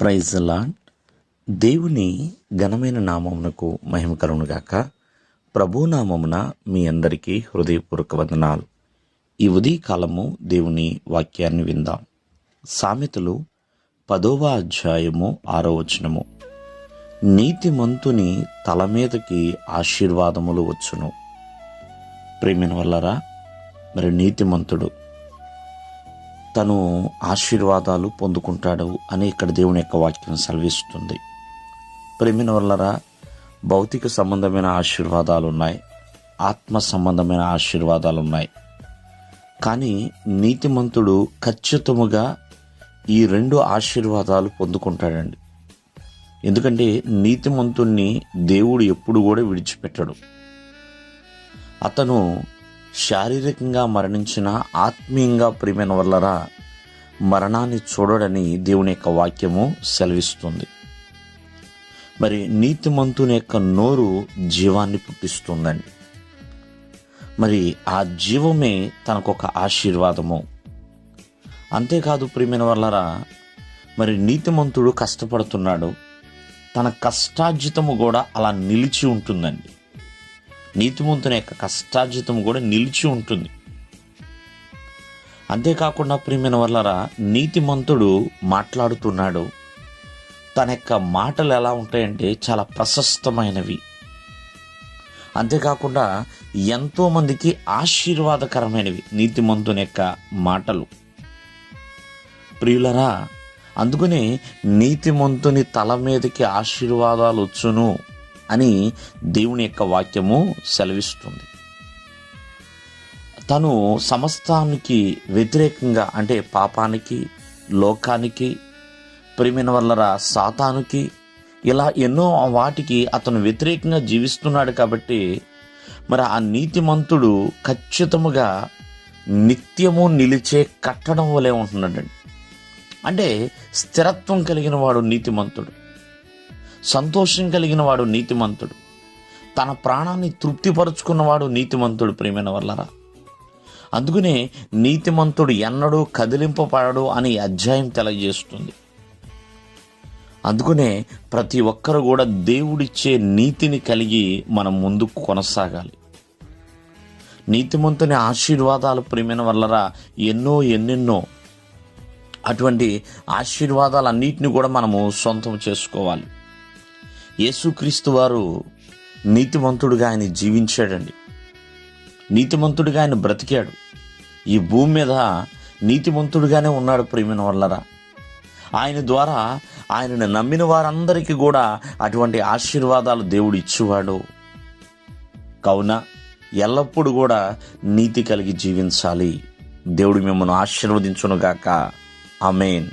Praise the lord. దేవుని ఘనమైన నామమునకు మహిమ కలుగునుగాక. ప్రభునామమున మీ అందరికీ హృదయపూర్వక వందనాలు. ఈ ఉదయకాలము దేవుని వాక్యాన్ని విందాం. సామెతలు 10వ అధ్యాయము 6వ వచనము. నీతిమంతుని తల మీదకి ఆశీర్వాదములు వచ్చును. ప్రేమిన వల్లరా, మరి నీతిమంతుడు తను ఆశీర్వాదాలు పొందుకుంటాడు అని ఇక్కడ దేవుని యొక్క వాక్యం సెలవిస్తుంది. ప్రేమిన వల్లరా, భౌతిక సంబంధమైన ఆశీర్వాదాలు ఉన్నాయి, ఆత్మ సంబంధమైన ఆశీర్వాదాలు ఉన్నాయి. కానీ నీతిమంతుడు ఖచ్చితముగా ఈ రెండు ఆశీర్వాదాలు పొందుకుంటాడండి. ఎందుకంటే నీతిమంతుణ్ణి దేవుడు ఎప్పుడు కూడా విడిచిపెట్టడు. అతను శారీరకంగా మరణించిన ఆత్మీయంగా ప్రియమైన వల్లరా మరణాన్ని చూడడని దేవుని యొక్క వాక్యము సెలవిస్తుంది. మరి నీతిమంతుని యొక్క నోరు జీవాన్ని పుట్టిస్తుందండి. మరి ఆ జీవమే తనకొక ఆశీర్వాదము. అంతేకాదు ప్రియమైన వల్లరా, మరి నీతిమంతుడు కష్టపడుతున్నాడు, తన కష్టార్జితము కూడా అలా నిలిచి ఉంటుందండి. నీతిమంతుని యొక్క కష్టార్జితం కూడా నిలిచి ఉంటుంది. అంతేకాకుండా ప్రియమైన వల్లరా, నీతిమంతుడు మాట్లాడుతున్నాడు, తన యొక్క మాటలు ఎలా ఉంటాయంటే చాలా ప్రశస్తమైనవి. అంతేకాకుండా ఎంతోమందికి ఆశీర్వాదకరమైనవి నీతిమంతుని యొక్క మాటలు. ప్రియులరా, అందుకని నీతిమంతుని తల మీదకి ఆశీర్వాదాలు వచ్చును అని దేవుని యొక్క వాక్యము సెలవిస్తుంది. తను సమస్తానికి వ్యతిరేకంగా, అంటే పాపానికి, లోకానికి, ప్రియమైన వల్లరా సాతానుకి, ఇలా ఎన్నో వాటికి అతను వ్యతిరేకంగా జీవిస్తున్నాడు. కాబట్టి మరి ఆ నీతిమంతుడు ఖచ్చితముగా నిత్యము నిలిచే కట్టడం వలె ఉంటున్నాడండి. అంటే స్థిరత్వం కలిగిన వాడు నీతిమంతుడు, సంతోషం కలిగిన వాడు నీతిమంతుడు, తన ప్రాణాన్ని తృప్తిపరుచుకున్నవాడు నీతిమంతుడు. ప్రియమైన వల్లరా, అందుకనే నీతిమంతుడు ఎన్నడూ కదిలింపబడడు అని అధ్యాయం తెలియజేస్తుంది. అందుకనే ప్రతి ఒక్కరు కూడా దేవుడిచ్చే నీతిని కలిగి మనం ముందుకు కొనసాగాలి. నీతిమంతుని ఆశీర్వాదాలు ప్రియమైన వల్లరా ఎన్నెన్నో అటువంటి ఆశీర్వాదాలన్నిటిని కూడా మనము సొంతం చేసుకోవాలి. యేసుక్రీస్తు వారు నీతిమంతుడిగా ఆయన జీవించాడండి, నీతిమంతుడిగా ఆయన బ్రతికాడు. ఈ భూమి మీద నీతిమంతుడిగానే ఉన్నాడు. ప్రియమైన వల్లరా, ఆయన ద్వారా ఆయనను నమ్మిన వారందరికీ కూడా అటువంటి ఆశీర్వాదాలు దేవుడు ఇచ్చేవాడు. కావున ఎల్లప్పుడూ కూడా నీతి కలిగి జీవించాలి. దేవుడు మిమ్మల్ని ఆశీర్వదించునుగాక. ఆమేన్.